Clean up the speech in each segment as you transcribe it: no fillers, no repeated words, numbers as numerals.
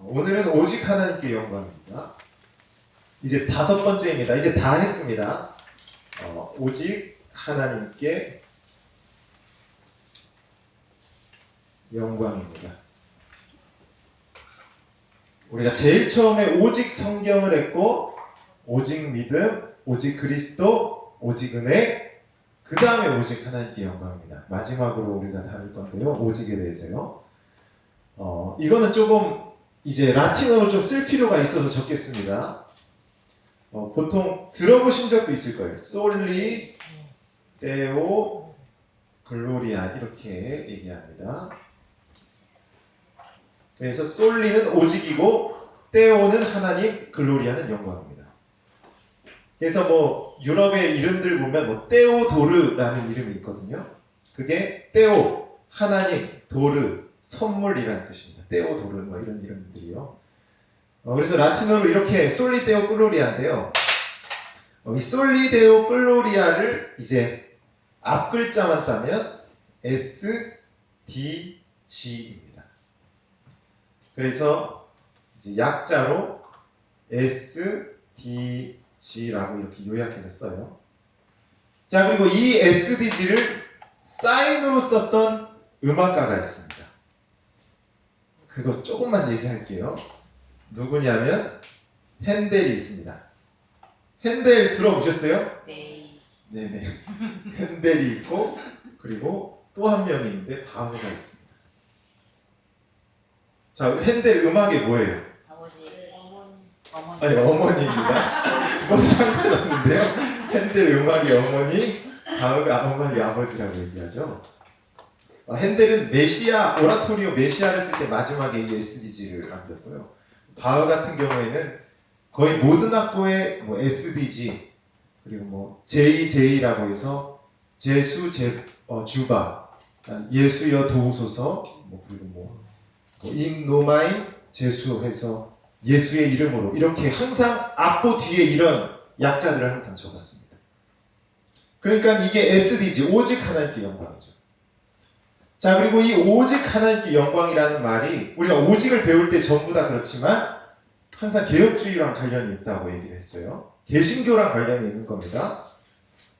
오늘은 오직 하나님께 영광입니다. 이제 5번째입니다. 이제 다 했습니다. 오직 하나님께 영광입니다. 우리가 제일 처음에 오직 성경을 했고, 오직 믿음, 오직 그리스도, 오직 은혜, 그 다음에 오직 하나님께 영광입니다. 마지막으로 우리가 다룰 건데요. 오직에 대해서요. 이거는 조금 이제 라틴어로 좀 쓸 필요가 있어서 적겠습니다. 보통 들어보신 적도 있을 거예요. 솔리, 데오, 글로리아 이렇게 얘기합니다. 그래서 솔리는 오직이고 데오는 하나님, 글로리아는 영광입니다. 그래서 뭐 유럽의 이름들 보면 뭐 데오도르라는 이름이 있거든요. 그게 데오, 하나님, 도르, 선물이라는 뜻입니다. 데오도르 뭐 이런 이름들이요. 그래서 라틴어로 이렇게 솔리 데오 글로리아인데요. 이 솔리 데오 글로리아를 이제 앞 글자만 따면 S, D, G입니다. 그래서 이제 약자로 S, D, G라고 이렇게 요약해서 써요. 자, 그리고 이 SDG를 사인으로 썼던 음악가가 있습니다. 그거 조금만 얘기할게요. 누구냐면 핸델이 있습니다. 핸델 들어보셨어요? 네. 네네. 핸델이 있고, 그리고 또 한 명이 있는데 바흐가 있습니다. 자, 핸델 음악이 뭐예요? 아버지, 아니, 어머니입니다. 뭐 상관없는데요. 핸델 음악이 어머니, 바흐가 어머니 아버지라고 얘기하죠. 핸델은 메시아, 오라토리오 메시아를 쓸 때 마지막에 이 SDG를 남겼고요. 바흐 같은 경우에는 거의 모든 악보에 뭐 SDG, 그리고 뭐 JJ라고 해서 제수, 주바, 예수여 도우소서, 뭐 그리고 뭐 인노마인 제수해서 예수의 이름으로 이렇게 항상 악보 뒤에 이런 약자들을 항상 적었습니다. 그러니까 이게 SDG, 오직 하나님께 영광이죠. 자, 그리고 이 오직 하나님께 영광이라는 말이 우리가 오직을 배울 때 전부 다 그렇지만 항상 개혁주의랑 관련이 있다고 얘기를 했어요. 개신교랑 관련이 있는 겁니다.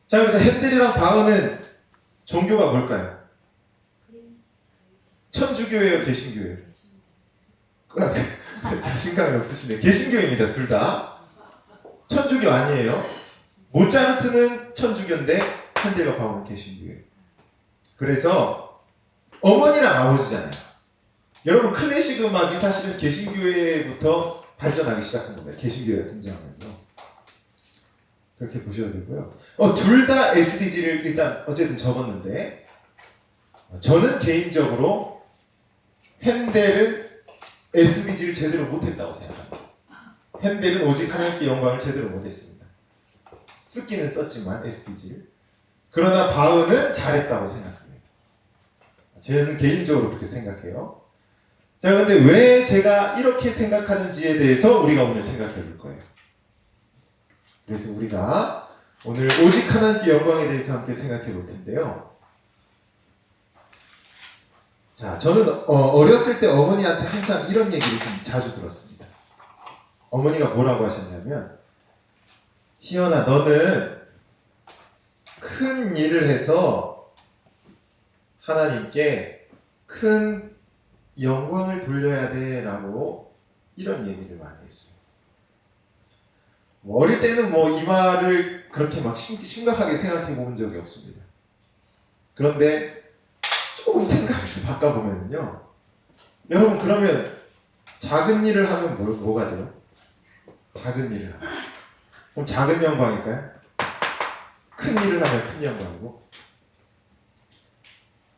자, 그래서 핸델이랑 바흐는 종교가 뭘까요? 천주교예요, 개신교예요? 자신감이 없으시네요. 개신교입니다, 둘 다. 천주교 아니에요. 모차르트는 천주교인데 핸델과 바흐는 개신교예요. 그래서 어머니랑 아버지잖아요. 여러분, 클래식 음악이 사실은 개신교회부터 발전하기 시작한 겁니다. 개신교회가 등장하면서. 그렇게 보셔도 되고요. 둘 다 SDG를 일단 어쨌든 적었는데, 저는 개인적으로 핸델은 SDG를 제대로 못했다고 생각합니다. 핸델은 오직 하나님께 영광을 제대로 못했습니다. 쓰기는 썼지만 SDG를. 그러나 바흐는 잘했다고 생각합니다. 저는 개인적으로 그렇게 생각해요. 자, 그런데 왜 제가 이렇게 생각하는지에 대해서 우리가 오늘 생각해 볼 거예요. 그래서 우리가 오늘 오직 하나님께 영광에 대해서 함께 생각해 볼 텐데요. 자, 저는 어렸을 때 어머니한테 항상 이런 얘기를 좀 자주 들었습니다. 어머니가 뭐라고 하셨냐면, 희연아, 너는 큰 일을 해서 하나님께 큰 영광을 돌려야 돼 라고 이런 얘기를 많이 했어요. 어릴 때는 뭐 이 말을 그렇게 막 심각하게 생각해 본 적이 없습니다. 그런데 조금 생각을 바꿔보면요, 여러분, 그러면 작은 일을 하면 뭐가 돼요? 작은 일을 하면 그럼 작은 영광일까요? 큰 일을 하면 큰 영광이고,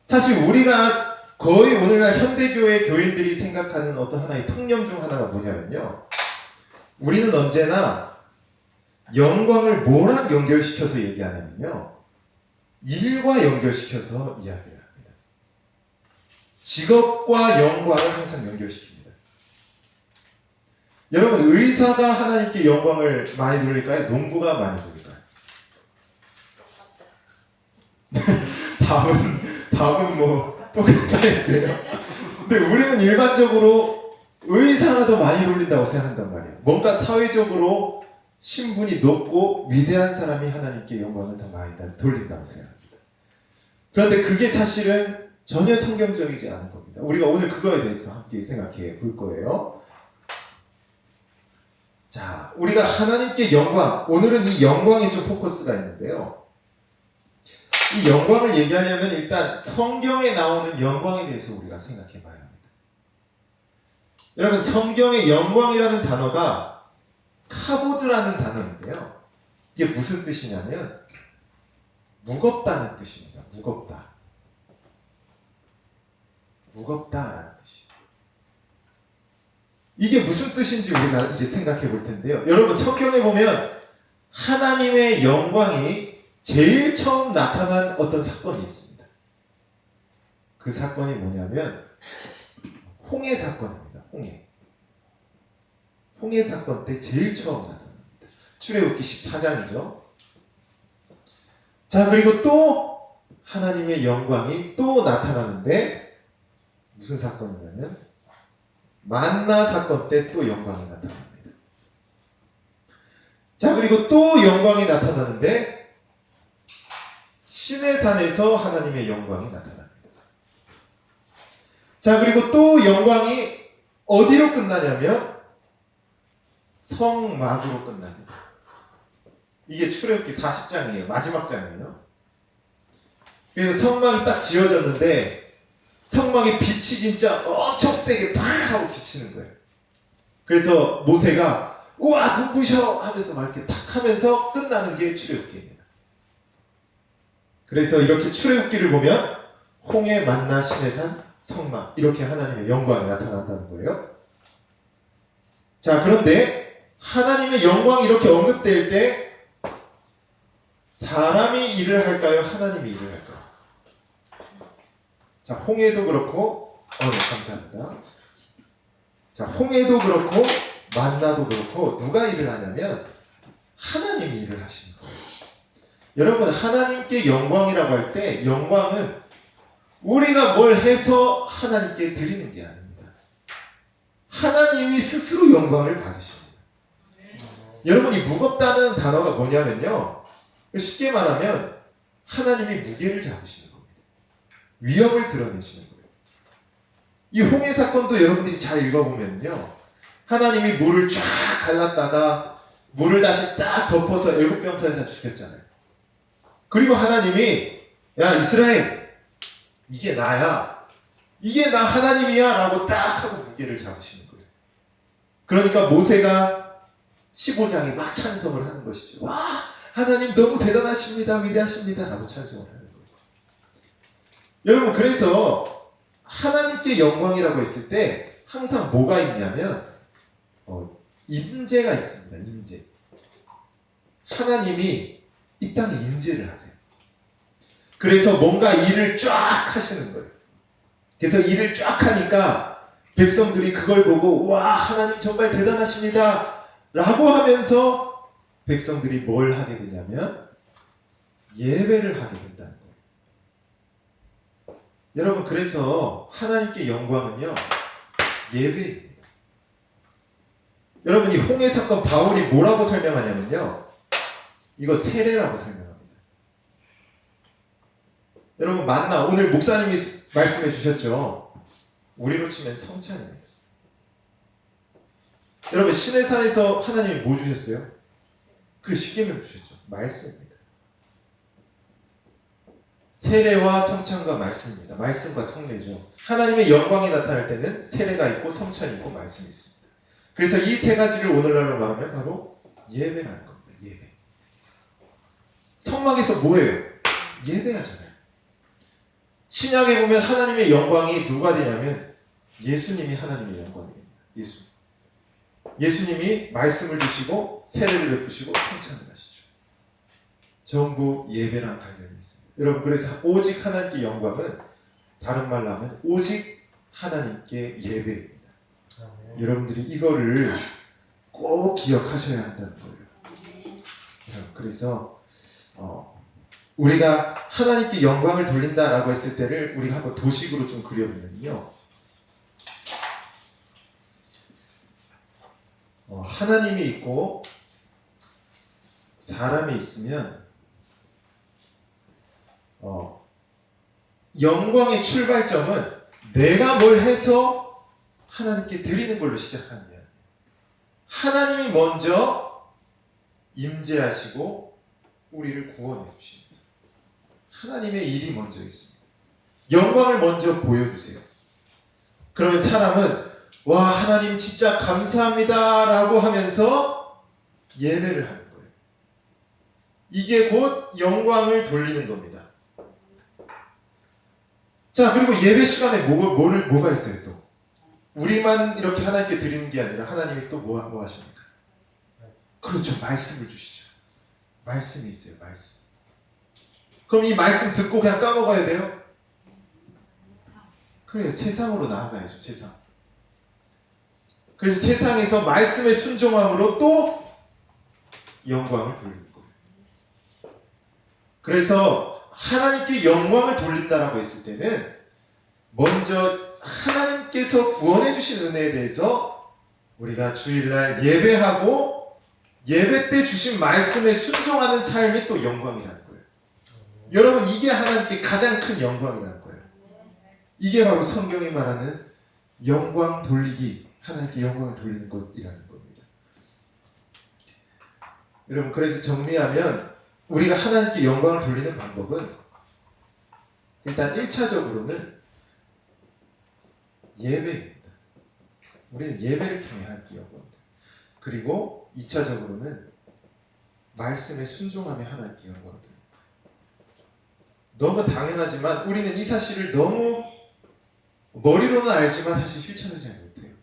사실 우리가 거의 오늘날 현대교회 교인들이 생각하는 어떤 하나의 통념 중 하나가 뭐냐면요, 우리는 언제나 영광을 뭐랑 연결시켜서 얘기하냐면요, 일과 연결시켜서 이야기를 합니다. 직업과 영광을 항상 연결시킵니다. 여러분, 의사가 하나님께 영광을 많이 돌릴까요? 농부가 많이 돌릴까요? 답은 뭐 똑같아요. 근데 우리는 일반적으로 의사가 더 많이 돌린다고 생각한단 말이에요. 뭔가 사회적으로 신분이 높고 위대한 사람이 하나님께 영광을 더 많이 돌린다고 생각합니다. 그런데 그게 사실은 전혀 성경적이지 않은 겁니다. 우리가 오늘 그거에 대해서 함께 생각해 볼 거예요. 자, 우리가 하나님께 영광, 오늘은 이 영광에 좀 포커스가 있는데요. 이 영광을 얘기하려면 일단 성경에 나오는 영광에 대해서 우리가 생각해 봐야 합니다. 여러분, 성경의 영광이라는 단어가 카보드라는 단어인데요. 이게 무슨 뜻이냐면 무겁다는 뜻입니다. 무겁다. 무겁다라는 뜻이에요. 이게 무슨 뜻인지 우리가 이제 생각해 볼 텐데요. 여러분, 성경에 보면 하나님의 영광이 제일 처음 나타난 어떤 사건이 있습니다. 그 사건이 뭐냐면 홍해 사건입니다. 홍해 사건 때 제일 처음 나타납니다. 출애굽기 14장이죠. 자, 그리고 또 하나님의 영광이 또 나타나는데 무슨 사건이냐면 만나 사건 때 또 영광이 나타납니다. 자, 그리고 또 영광이 나타나는데 시내산에서 하나님의 영광이 나타납니다. 자, 그리고 또 영광이 어디로 끝나냐면 성막으로 끝납니다. 이게 출애굽기 40장이에요. 마지막 장이에요. 그래서 성막이 딱 지어졌는데 성막의 빛이 진짜 엄청 세게 팍 하고 비치는 거예요. 그래서 모세가 우와 눈부셔 하면서 막 이렇게 탁 하면서 끝나는 게 출애굽기입니다. 그래서 이렇게 출애굽기를 보면 홍해, 만나, 시내산, 성막 이렇게 하나님의 영광이 나타난다는 거예요. 자, 그런데 하나님의 영광이 이렇게 언급될 때 사람이 일을 할까요? 하나님이 일을 할까요? 자, 홍해도 그렇고 네, 감사합니다. 자, 홍해도 그렇고 만나도 그렇고 누가 일을 하냐면 하나님이 일을 하시는 거예요. 여러분, 하나님께 영광이라고 할 때 영광은 우리가 뭘 해서 하나님께 드리는 게 아닙니다. 하나님이 스스로 영광을 받으십니다. 여러분이 무겁다는 단어가 뭐냐면요, 쉽게 말하면 하나님이 무게를 잡으시는 겁니다. 위협을 드러내시는 거예요. 이 홍해 사건도 여러분들이 잘 읽어보면요, 하나님이 물을 쫙 갈랐다가 물을 다시 딱 덮어서 애굽 병사를 다 죽였잖아요. 그리고 하나님이 야 이스라엘 이게 나야, 이게 나 하나님이야 라고 딱 하고 무게를 잡으시는 거예요. 그러니까 모세가 15장에 막 찬송을 하는 것이죠. 와 하나님 너무 대단하십니다, 위대하십니다 라고 찬송을 하는 거예요. 여러분, 그래서 하나님께 영광이라고 했을 때 항상 뭐가 있냐면 임재가 있습니다. 임재. 하나님이 이 땅에 임재를 하세요. 그래서 뭔가 일을 쫙 하시는 거예요. 그래서 일을 쫙 하니까 백성들이 그걸 보고 와 하나님 정말 대단하십니다 라고 하면서 백성들이 뭘 하게 되냐면 예배를 하게 된다는 거예요. 여러분, 그래서 하나님께 영광은요 예배입니다. 여러분, 이 홍해 사건 바울이 뭐라고 설명하냐면요, 이거 세례라고 설명합니다. 여러분, 만나 오늘 목사님이 말씀해 주셨죠. 우리로 치면 성찬입니다. 여러분, 시내산에서 하나님이 뭐 주셨어요? 그 십계명 주셨죠. 말씀입니다. 세례와 성찬과 말씀입니다. 말씀과 성례죠. 하나님의 영광이 나타날 때는 세례가 있고 성찬이 있고 말씀이 있습니다. 그래서 이 세 가지를 오늘날로 말하면 바로 예배라는 겁니다. 예배. 성막에서 뭐예요? 예배하잖아요. 신약에 보면 하나님의 영광이 누가 되냐면 예수님이 하나님의 영광입니다. 예수님이 말씀을 주시고 세례를 베푸시고 성찬을 하시죠. 전부 예배랑 관련이 있습니다. 여러분, 그래서 오직 하나님께 영광은 다른 말로 하면 오직 하나님께 예배입니다. 여러분들이 이거를 꼭 기억하셔야 한다는 거예요. 그래서 우리가 하나님께 영광을 돌린다라고 했을 때를 우리가 한번 도식으로 좀 그려보면요, 하나님이 있고 사람이 있으면 영광의 출발점은 내가 뭘 해서 하나님께 드리는 걸로 시작하는 이야기예요. 하나님이 먼저 임재하시고 우리를 구원해 주십니다. 하나님의 일이 먼저 있습니다. 영광을 먼저 보여주세요. 그러면 사람은 와 하나님 진짜 감사합니다 라고 하면서 예배를 하는 거예요. 이게 곧 영광을 돌리는 겁니다. 자, 그리고 예배 시간에 뭐가 있어요 또? 우리만 이렇게 하나님께 드리는 게 아니라 하나님이 또 뭐 하십니까? 그렇죠. 말씀을 주시죠. 말씀이 있어요. 말씀. 그럼 이 말씀 듣고 그냥 까먹어야 돼요? 그래, 세상으로 나아가야죠. 세상. 그래서 세상에서 말씀의 순종함으로 또 영광을 돌리는 거예요. 그래서 하나님께 영광을 돌린다라고 했을 때는 먼저 하나님께서 구원해 주신 은혜에 대해서 우리가 주일날 예배하고 예배 때 주신 말씀에 순종하는 삶이 또 영광이라는 거예요. 여러분 이게 하나님께 가장 큰 영광이라는 거예요. 이게 바로 성경이 말하는 영광 돌리기, 하나님께 영광을 돌리는 것이라는 겁니다. 여러분 그래서 정리하면 우리가 하나님께 영광을 돌리는 방법은 일단 1차적으로는 예배입니다. 우리는 예배를 통해 하나님께 영광을 돌립니다. 그리고 2차적으로는 말씀에 순종하며 하나님께 영광을 돌립니다. 너무 당연하지만 우리는 이 사실을 너무 머리로는 알지만 사실 실천을 잘 못해요.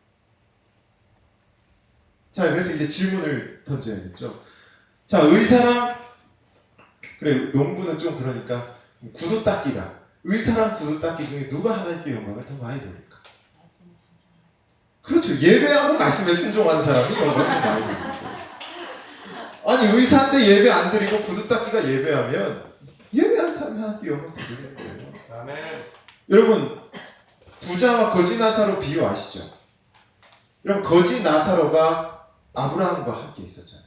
자, 그래서 이제 질문을 던져야겠죠. 자, 의사랑 그래 농부는 좀 그러니까 구두 닦기가 의사랑 구두 닦기 중에 누가 하나님께 영광을 더 많이 돌릴까? 그렇죠. 예배하고 말씀에 순종하는 사람이 영광을 더 많이 돌립니다. 아니 의사인데 예배 안 드리고 구두 닦기가 예배하면 예배하는 사람이 하나님께 영광을 더 돌리는 거예요. 아멘. 여러분 부자와 거지 나사로 비유 아시죠? 여러분 거지 나사로가 아브라함과 함께 있었잖아요.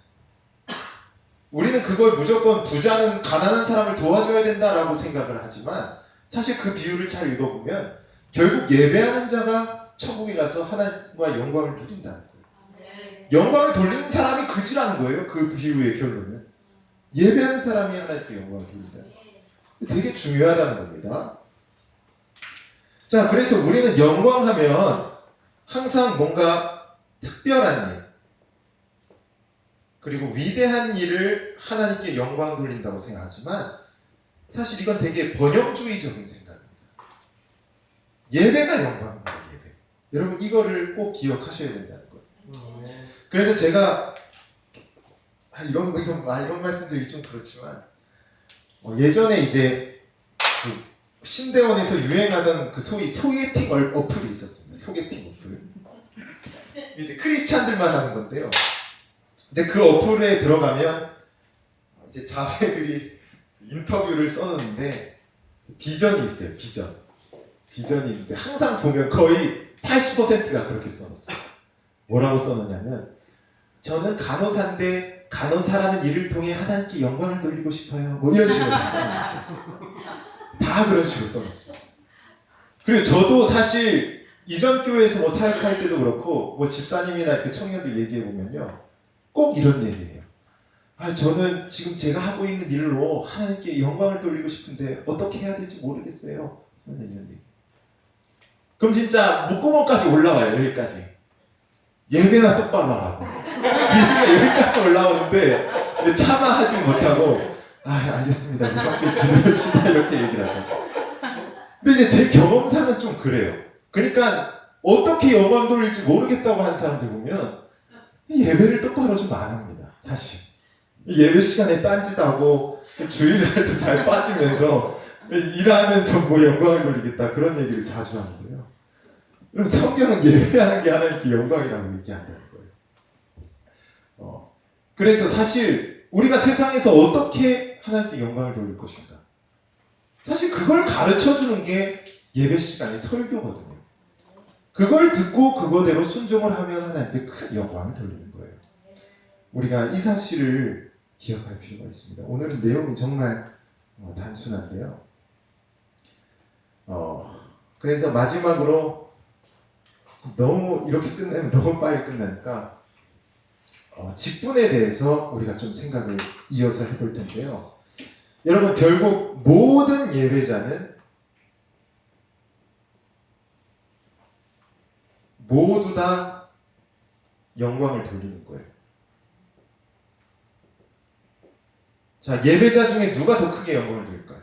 우리는 그걸 무조건 부자는 가난한 사람을 도와줘야 된다라고 생각을 하지만 사실 그 비유를 잘 읽어보면 결국 예배하는 자가 천국에 가서 하나님과 영광을 누린다는 거예요. 영광을 돌리는 사람이 그지라는 거예요. 그 비유의 결론은. 예배하는 사람이 하나님께 영광을 돌린다는 거예요. 되게 중요하다는 겁니다. 자, 그래서 우리는 영광하면 항상 뭔가 특별한 일 그리고 위대한 일을 하나님께 영광 돌린다고 생각하지만 사실 이건 되게 번영주의적인 생각입니다. 예배가 영광입니다. 예배. 여러분 이거를 꼭 기억하셔야 된다는 거예요. 그래서 제가 이런 말씀드리기 좀 그렇지만 예전에 이제 그 신대원에서 유행하던 그 소위 소개팅 어플이 있었습니다. 소개팅 어플. 이제 크리스찬들만 하는 건데요. 이제 그 어플에 들어가면 이제 자매들이 인터뷰를 써놓는데 비전이 있어요. 비전이 있는데 항상 보면 거의 80%가 그렇게 써놓습니다. 뭐라고 써놓냐면 저는 간호사인데 간호사라는 일을 통해 하나님께 영광을 돌리고 싶어요. 뭐 이런 식으로 써놓습니다. 다 그런 식으로 써놓습니다. 그리고 저도 사실 이전 교회에서 뭐 사역할 때도 그렇고 뭐 집사님이나 이렇게 청년들 얘기해 보면요. 꼭 이런 얘기예요. 저는 지금 제가 하고 있는 일로 하나님께 영광을 돌리고 싶은데 어떻게 해야 될지 모르겠어요. 저는 이런 얘기. 그럼 진짜 목구멍까지 올라와요. 여기까지. 예배나 똑바로 하라고. 비유가 여기까지 올라오는데 이제 차마 하지 못하고 알겠습니다. 우리 함께 기도합시다. 이렇게 얘기를 하죠. 근데 이제 제 경험상은 좀 그래요. 그러니까 어떻게 영광 돌릴지 모르겠다고 하는 사람들 보면 예배를 똑바로 좀 안 합니다. 사실 예배 시간에 딴짓하고 주일날도 잘 빠지면서 일하면서 뭐 영광을 돌리겠다 그런 얘기를 자주 하는데요. 그럼 성경은 예배하는 게 하나님께 영광이라고 얘기한다는 거예요. 그래서 사실 우리가 세상에서 어떻게 하나님께 영광을 돌릴 것인가 사실 그걸 가르쳐주는 게 예배 시간의 설교거든요. 그걸 듣고 그거대로 순종을 하면 하나님께 큰 영광을 돌리는 거예요. 우리가 이 사실을 기억할 필요가 있습니다. 오늘은 내용이 정말 단순한데요. 그래서 마지막으로 너무 이렇게 끝내면 너무 빨리 끝나니까 직분에 대해서 우리가 좀 생각을 이어서 해볼 텐데요. 여러분, 결국 모든 예배자는 모두 다 영광을 돌리는 거예요. 자, 예배자 중에 누가 더 크게 영광을 돌릴까요?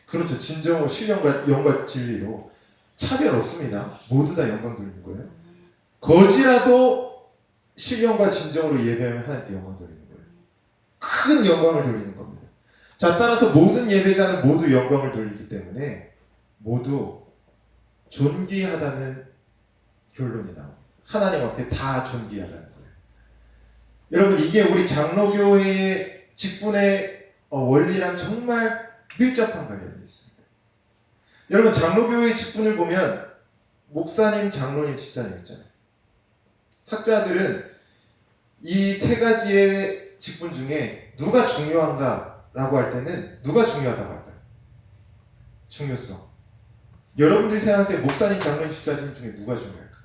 그렇죠. 진정으로 신령과 영과 진리로 차별 없습니다. 모두 다 영광 돌리는 거예요. 거지라도 신령과 진정으로 예배하면 하나님께 영광 돌리는 거예요. 큰 영광을 돌리는 겁니다. 자, 따라서 모든 예배자는 모두 영광을 돌리기 때문에 모두 존귀하다는 결론이 나옵니다. 하나님 앞에 다 존귀하다는 거예요. 여러분, 이게 우리 장로교회의 직분의 원리랑 정말 밀접한 관련이 있습니다. 여러분, 장로교회의 직분을 보면 목사님, 장로님, 집사님 있잖아요. 학자들은 이 세 가지의 직분 중에 누가 중요한가라고 할 때는 누가 중요하다고 할까요? 중요성. 여러분들이 생각할 때 목사님, 장로님, 집사님 중에 누가 중요할까요?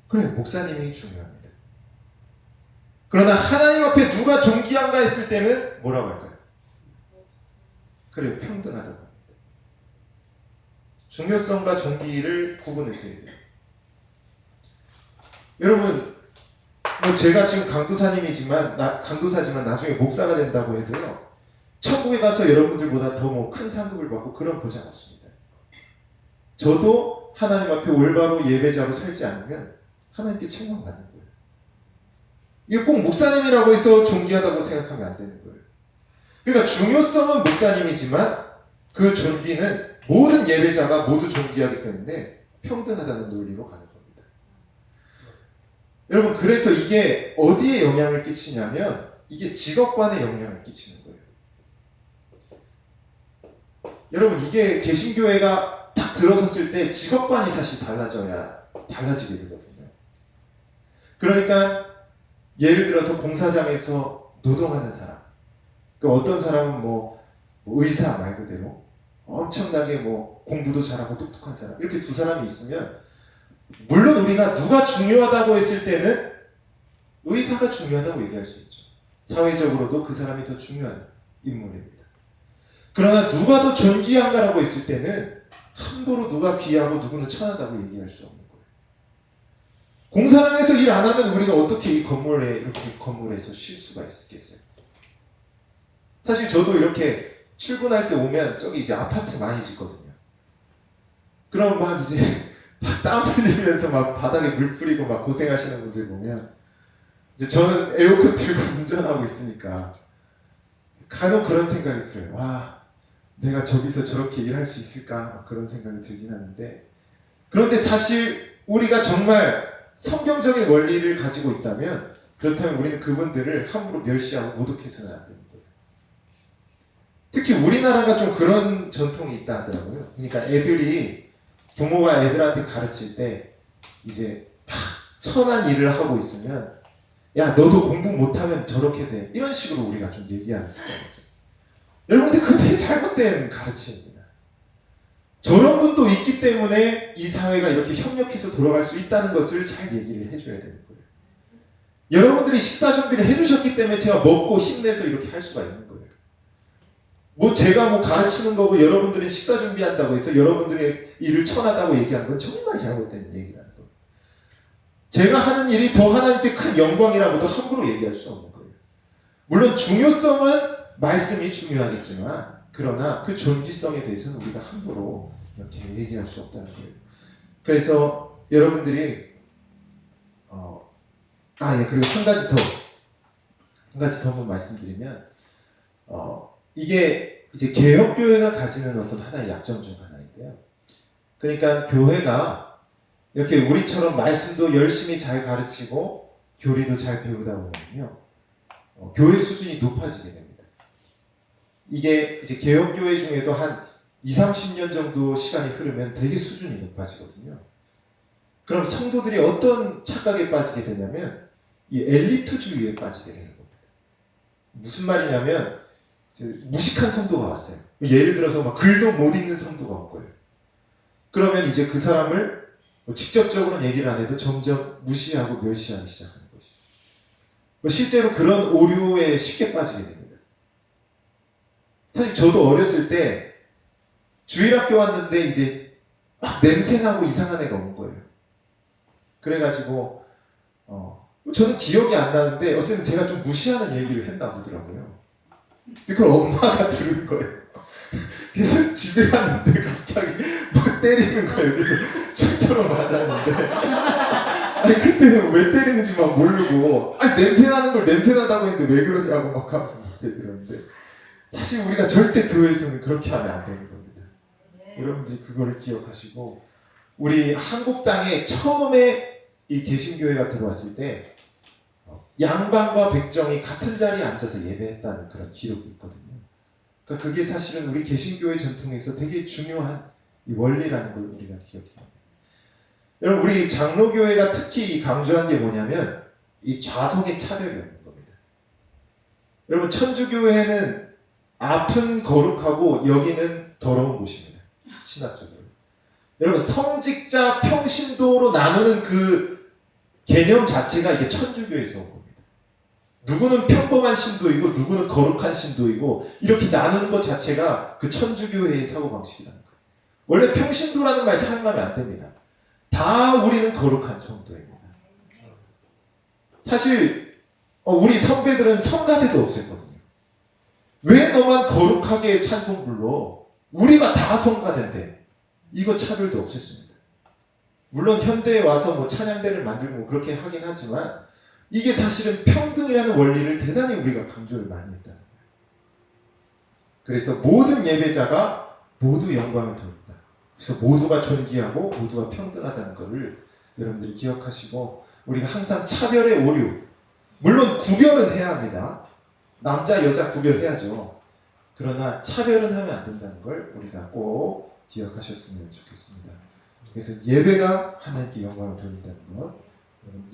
그래, 목사님이 중요합니다. 그러나 하나님 앞에 누가 존귀한가 했을 때는 뭐라고 할까요? 그래요, 평등하다고 합니다. 중요성과 존귀를 구분해서 해야 돼요. 여러분, 제가 지금 강도사지만 나중에 목사가 된다고 해도요, 천국에 가서 여러분들보다 더 큰 상급을 받고 그런 보장 없습니다. 저도 하나님 앞에 올바로 예배자로 살지 않으면 하나님께 책망받는 거예요. 이거 꼭 목사님이라고 해서 존귀하다고 생각하면 안 되는 거예요. 그러니까 중요성은 목사님이지만 그 존귀는 모든 예배자가 모두 존귀하기 때문에 평등하다는 논리로 가는 겁니다. 여러분, 그래서 이게 어디에 영향을 끼치냐면 이게 직업관에 영향을 끼치는 거예요. 여러분, 이게 개신교회가 딱 들어섰을 때 직업관이 사실 달라지게 되거든요. 그러니까 예를 들어서 공사장에서 노동하는 사람, 어떤 사람은 의사 말 그대로 엄청나게 공부도 잘하고 똑똑한 사람, 이렇게 두 사람이 있으면 물론 우리가 누가 중요하다고 했을 때는 의사가 중요하다고 얘기할 수 있죠. 사회적으로도 그 사람이 더 중요한 인물입니다. 그러나 누가 더 존귀한가라고 했을 때는 함부로 누가 귀하고 누구는 천하다고 얘기할 수 없는 거예요. 공사장에서 일 안 하면 우리가 어떻게 이 건물에서 쉴 수가 있겠어요? 사실 저도 이렇게 출근할 때 오면 저기 이제 아파트 많이 짓거든요. 그럼 막 땀 흘리면서 막 바닥에 물 뿌리고 막 고생하시는 분들 보면 이제 저는 에어컨 틀고 운전하고 있으니까 간혹 그런 생각이 들어요. 와, 내가 저기서 저렇게 일할 수 있을까? 그런 생각이 들긴 하는데, 그런데 사실 우리가 정말 성경적인 원리를 가지고 있다면, 그렇다면 우리는 그분들을 함부로 멸시하고 모독해서는 안 되는 거예요. 특히 우리나라가 좀 그런 전통이 있다 하더라고요. 그러니까 애들이 부모가 애들한테 가르칠 때 이제 막 천한 일을 하고 있으면 야, 너도 공부 못하면 저렇게 돼, 이런 식으로 우리가 좀 얘기하는 습관이죠. 여러분들, 그거 되게 잘못된 가르침입니다. 저런 분도 있기 때문에 이 사회가 이렇게 협력해서 돌아갈 수 있다는 것을 잘 얘기를 해줘야 되는 거예요. 여러분들이 식사 준비를 해주셨기 때문에 제가 먹고 힘내서 이렇게 할 수가 있는 거예요. 제가 가르치는 거고 여러분들이 식사 준비한다고 해서 여러분들의 일을 천하다고 얘기하는 건 정말 잘못된 얘기라는 거예요. 제가 하는 일이 더 하나님께 큰 영광이라고도 함부로 얘기할 수 없는 거예요. 물론 중요성은 말씀이 중요하겠지만, 그러나 그 존귀성에 대해서는 우리가 함부로 이렇게 얘기할 수 없다는 거예요. 그래서 여러분들이 그리고 한 가지 더 한번 말씀드리면, 이게 이제 개혁교회가 가지는 어떤 하나의 약점 중 하나인데요. 그러니까 교회가 이렇게 우리처럼 말씀도 열심히 잘 가르치고 교리도 잘 배우다 보면요, 교회 수준이 높아지게 됩니다. 이게 이제 개혁교회 중에도 한 30년 정도 시간이 흐르면 되게 수준이 높아지거든요. 그럼 성도들이 어떤 착각에 빠지게 되냐면 이 엘리트주의에 빠지게 되는 겁니다. 무슨 말이냐면 이제 무식한 성도가 왔어요. 예를 들어서 막 글도 못 읽는 성도가 온 거예요. 그러면 이제 그 사람을 직접적으로는 얘기를 안 해도 점점 무시하고 멸시하기 시작하는 것이죠. 실제로 그런 오류에 쉽게 빠지게 됩니다. 사실 저도 어렸을 때 주일학교 왔는데 이제 막 냄새나고 이상한 애가 온 거예요. 그래가지고 저는 기억이 안 나는데 어쨌든 제가 좀 무시하는 얘기를 했나 보더라고요. 근데 그걸 엄마가 들은 거예요. 그래서 집에 갔는데 갑자기 막 때리는 거예요. 그래서 죽도록 맞았는데 아니 그때는 왜 때리는지 막 모르고 아니 냄새나는 걸 냄새나다고 했는데 왜 그러냐고 막 하면서 막 들었는데 사실 우리가 절대 교회에서는 그렇게 하면 안 되는 겁니다. 여러분들이 그거를 기억하시고 우리 한국 땅에 처음에 이 개신교회가 들어왔을 때 양반과 백정이 같은 자리에 앉아서 예배했다는 그런 기록이 있거든요. 그러니까 그게 사실은 우리 개신교회 전통에서 되게 중요한 이 원리라는 걸 우리가 기억해야 합니다. 여러분 우리 장로교회가 특히 강조한 게 뭐냐면 이 좌석의 차별이 없는 겁니다. 여러분 천주교회는 앞은 거룩하고 여기는 더러운 곳입니다. 신학적으로. 여러분 성직자 평신도로 나누는 그 개념 자체가 이게 천주교에서 온 겁니다. 누구는 평범한 신도이고 누구는 거룩한 신도이고 이렇게 나누는 것 자체가 그 천주교회의 사고방식이라는 거예요. 원래 평신도라는 말 사용하면 안 됩니다. 다 우리는 거룩한 성도입니다. 사실 우리 선배들은 성가대도 없었거든요. 왜 너만 거룩하게 찬송 불러? 우리가 다 성가대인데 이거 차별도 없었습니다. 물론 현대에 와서 뭐 찬양대를 만들고 뭐 그렇게 하긴 하지만 이게 사실은 평등이라는 원리를 대단히 우리가 강조를 많이 했다는 거예요. 그래서 모든 예배자가 모두 영광을 돌린다. 그래서 모두가 존귀하고 모두가 평등하다는 것을 여러분들이 기억하시고 우리가 항상 차별의 오류 물론 구별은 해야 합니다. 남자 여자 구별해야죠. 그러나 차별은 하면 안 된다는 걸 우리가 꼭 기억하셨으면 좋겠습니다. 그래서 예배가 하나님께 영광을 돌린다는 것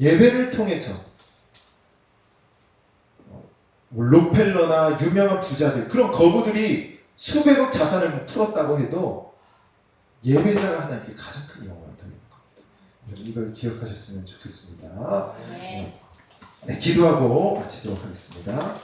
예배를 통해서 록펠러나 유명한 부자들 그런 거부들이 수백억 자산을 풀었다고 해도 예배자가 하나님께 가장 큰 영광을 돌리는 겁니다. 이걸 기억하셨으면 좋겠습니다. 네, 기도하고 마치도록 하겠습니다.